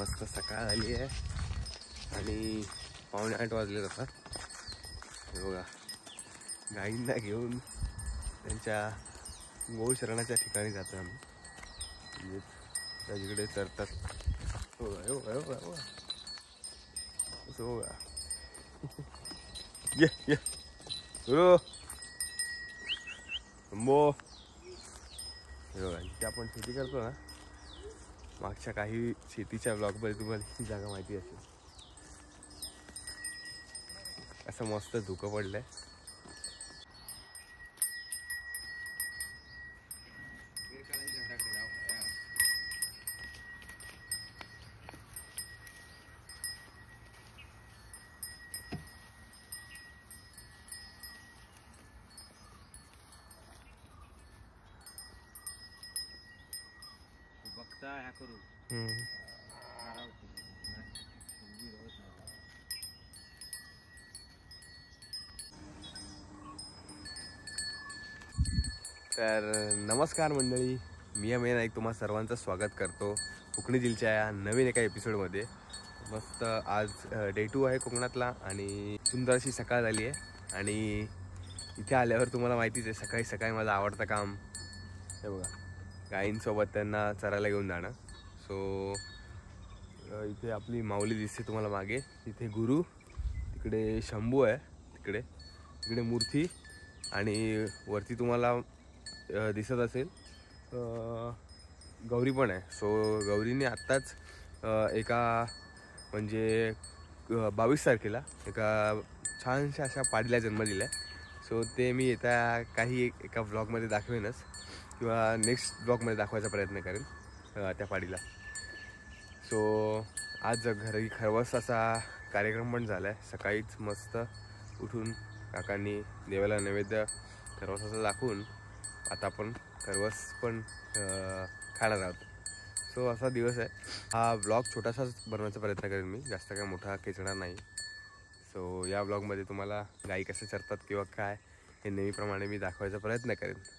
मस्त सकाळ झाली आहे आणि 7:45 वाजले आता। हे बघा गाईंना घेऊन त्यांच्या गोशरणाच्या ठिकाणी जातो आम्ही, म्हणजे त्या जिकडे चरतात। हो ये ये सुरू बो। हे बघा इथे आपण शेती करतो ना, मागच्या काही शेतीच्या ब्लॉगमध्ये तुम्हाला ही जागा माहिती असेल। असं मस्त धुकं पडलंय। बघता ह्या करू तर नमस्कार मंडळी, मी अमेन नाईक तुम्हा सर्वांचं स्वागत करतो कोकणी दिलच्या या नवीन एका एपिसोडमध्ये। मस्त आज डे 2 आहे कोकणातला आणि सुंदर अशी सकाळ झाली आहे। आणि इथे आल्यावर तुम्हाला माहितीच आहे सकाळी सकाळी माझं आवडतं काम हे बघा गाईंसोबत त्यांना चरायला घेऊन जाणं। सो इथे आपली माऊली दिसते तुम्हाला मागे, इथे गुरु, तिकडे शंभू आहे, तिकडे मूर्ती आणि वरती तुम्हाला दिसत असेल गौरी पण आहे। सो गौरीने आत्ताच एका म्हणजे 22 तारखेला एका छानशा अशा पाडीला जन्म दिला आहे। सो ते मी एका ब्लॉगमध्ये दाखवेनच किंवा नेक्स्ट ब्लॉगमध्ये दाखवायचा प्रयत्न करेन त्या पाडीला। सो आज घरी खरवसाचा कार्यक्रम पण झाला आहे। सकाळीच मस्त उठून काकांनी देवाला नैवेद्य खरवसाचा दाखवून आता आपण खरवस पण खाणार आहोत। सो असा दिवस आहे। हा ब्लॉग छोटासाच बनवायचा प्रयत्न करेन मी, जास्त काय मोठा खेचणार नाही। सो या ब्लॉगमध्ये तुम्हाला गाई कसे चरतात किंवा काय हे नेहमीप्रमाणे मी दाखवायचा प्रयत्न करेन।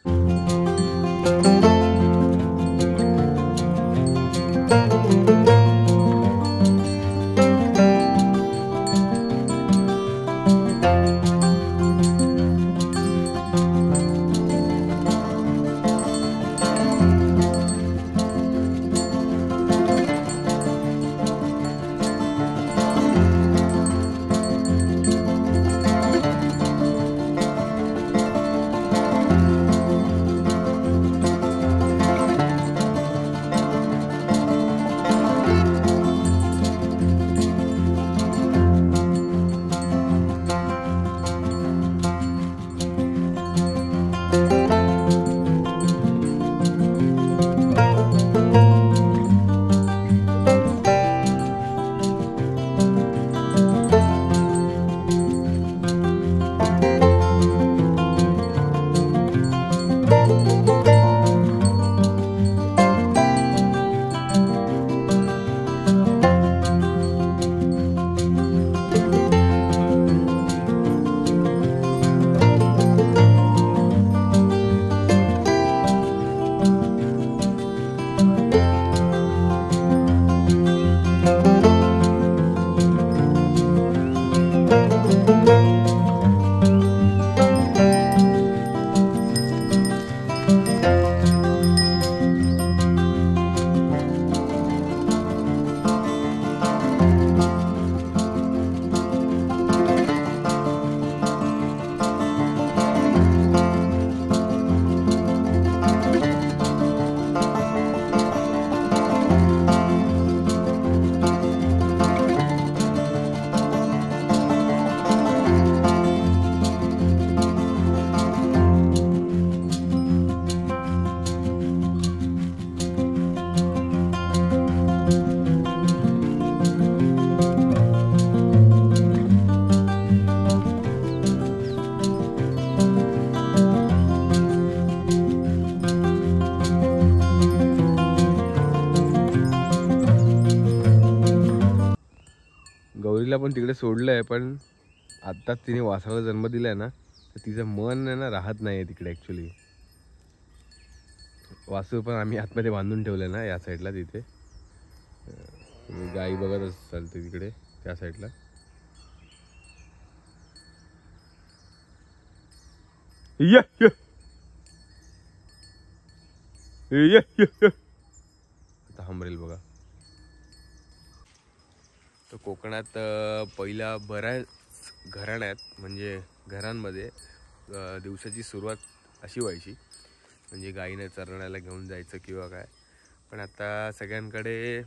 गौरीला पण तिकडे सोडलं आहे, पण आत्ताच तिने वासराला जन्म दिलाय ना, तर तिचं मन आहे ना राहत नाही आहे तिकडे ॲक्च्युली। वासू पण आम्ही आतमध्ये बांधून ठेवलं ना या साईडला, तिथे तुम्ही गाई बघतच चालते तिकडे त्या साईडला. आता हमरेल बघा. तर कोकणात पहिल्या बऱ्याच घराण्यात म्हणजे घरांमध्ये दिवसाची सुरुवात अशी व्हायची म्हणजे गाईने चरण्याला घेऊन जायचं किंवा काय. पण आता सगळ्यांकडे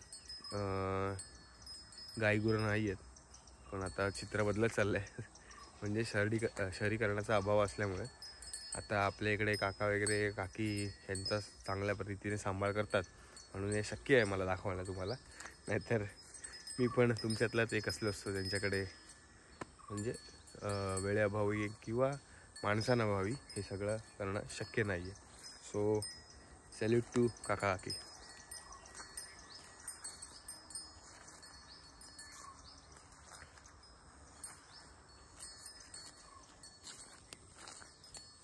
गाई गुरं नाही आहेत. पण आता चित्र बदलत चाललं आहे. म्हणजे शहरीकरणाचा अभाव असल्यामुळे आता आपल्या इकडे काका वगैरे काकी यांचा चांगल्या पद्धतीने सांभाळ करतात म्हणून हे शक्य आहे मला दाखवायला तुम्हाला. नाहीतर मी पण तुमच्यातलाच एक असलो असतो त्यांच्याकडे. म्हणजे वेळेअभावी किंवा माणसांअभावी हे सगळं करणं शक्य नाही आहे. सो सॅल्यूट टू काका काकी.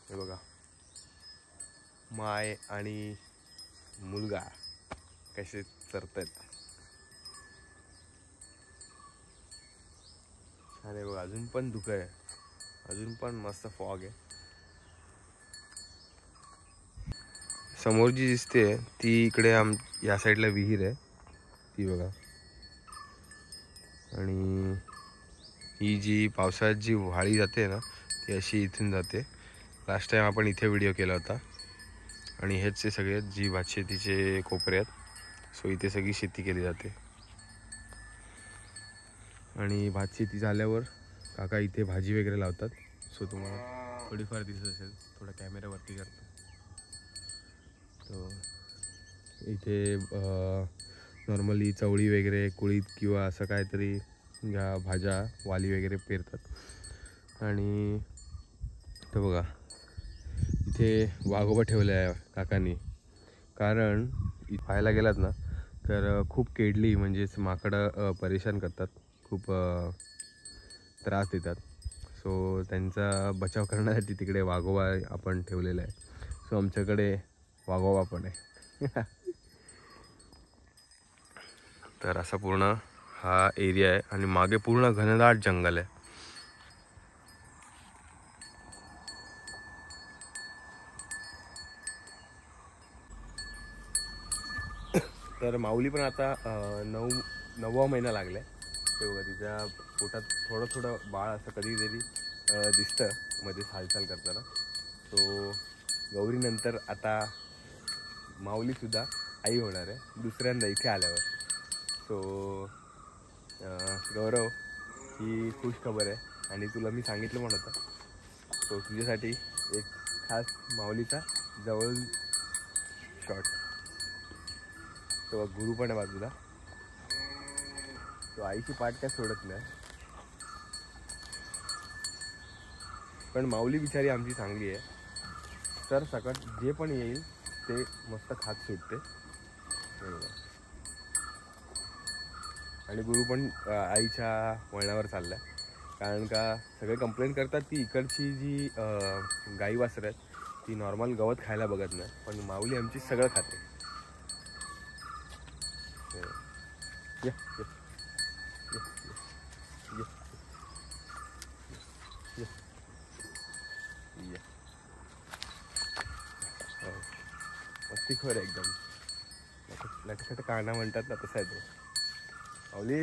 हे बघा माय आणि मुलगा कसे चरतात. अरे बघा अजून पण धुकं आहे. अजून पण मस्त फॉग आहे. समोर जी दिसते ती इकडे या साईडला विहीर आहे ती बघा. आणि ही जी पावसाळ्यात जी व्हाळी जाते ना ती अशी इथून जाते. लास्ट टाइम आपण इथे व्हिडिओ केला होता. आणि हेच ते सगळे जी भातशेतीचे कोपरे आहेत. सो इथे सगळी शेती केली जाते. आणि भातशेती झाल्यावर काका इथे भाजी वगैरे लावतात. सो तुम्हाला थोडीफार दिसत असेल. थोडा कॅमेरावरती करतो. तो इथे नॉर्मली चवळी वगैरे कुळीत किंवा असं काहीतरी ह्या भाज्या वाली वगैरे पेरतात. आणि तो बघा इथे वाघोबा ठेवला आहे काकांनी. कारण पाहायला गेलात ना तर खूप केडली म्हणजेच माकडं परेशान करतात. खूप त्रास देतात. सो त्यांचा बचाव करण्यासाठी तिकडे वाघोबा आपण ठेवलेला आहे. सो आमच्याकडे वाघोबा पण आहे. तर असा पूर्ण हा एरिया आहे. आणि मागे पूर्ण घनदाट जंगल आहे. तर माऊली पण आता 9वा महिना लागलाय. तेव्हा तिच्या पोटात थोडं थोडं बाळ असं कधीतरी दिसतं मध्ये हालचाल करताना. सो गौरीनंतर आता माऊलीसुद्धा आई होणार आहे दुसऱ्यांदा इथे आल्यावर. सो गौरव ही खुश खबर आहे. आणि तुला मी सांगितलं पण होतं. सो तुझ्यासाठी एक खास माऊलीचा जवळ शॉट. तो गुरु पण आहे बाजूला. तो आईची पाठ काय सोडत नाही. पण माऊली बिचारी आमची चांगली आहे. तर सकट जे पण येईल ते मस्त खात सुटते. आणि गुरु पण आईच्या वळणावर चाललाय. कारण का सगळे कंप्लेंट करतात की इकडची जी गाई वासरं आहेत ती नॉर्मल गवत खायला बघत नाही. पण माऊली आमची सगळं खाते. मस्तीखोर आहे एकदम. लटखट काना म्हणतात ना तसा आहे तो. माऊली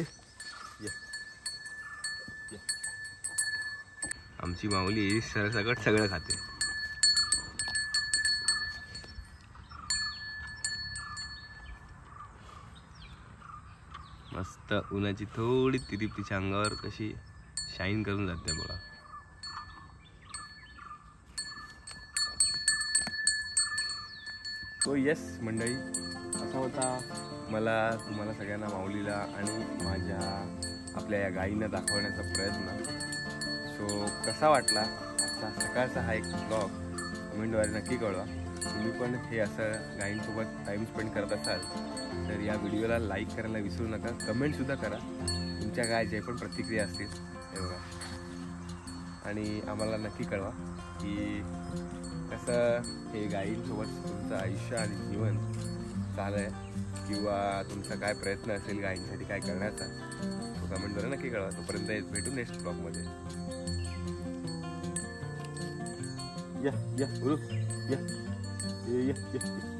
आमची माऊली सरसकट सगळं खाते. मस्त उन्हाची थोडी तिरीप तिच्या अंगावर कशी शाईन करून जाते बघा. तो येस मंडळी असा होता मला तुम्हाला सगळ्यांना माऊलीला आणि माझ्या आपल्या या गाईंना दाखवण्याचा प्रयत्न. सो कसा वाटला आजचा सकाळचा हा एक ब्लॉग कमेंटद्वारे नक्की कळवा. तुम्ही पण हे असं गाईंसोबत टाईम स्पेंड करत असाल तर या व्हिडिओला लाईक करायला विसरू नका. कमेंटसुद्धा करा तुमच्या काय जे पण प्रतिक्रिया असतील हे बघा. आणि आम्हाला नक्की कळवा की कसं हे गाईंसोबत तुमचं आयुष्य आणि जीवन चालू आहे किंवा तुमचा काय प्रयत्न असेल गायींसाठी काय करण्याचा, तो कमेंटद्वारे नक्की कळवा. तोपर्यंत भेटू नेक्स्ट ब्लॉगमध्ये. या या या या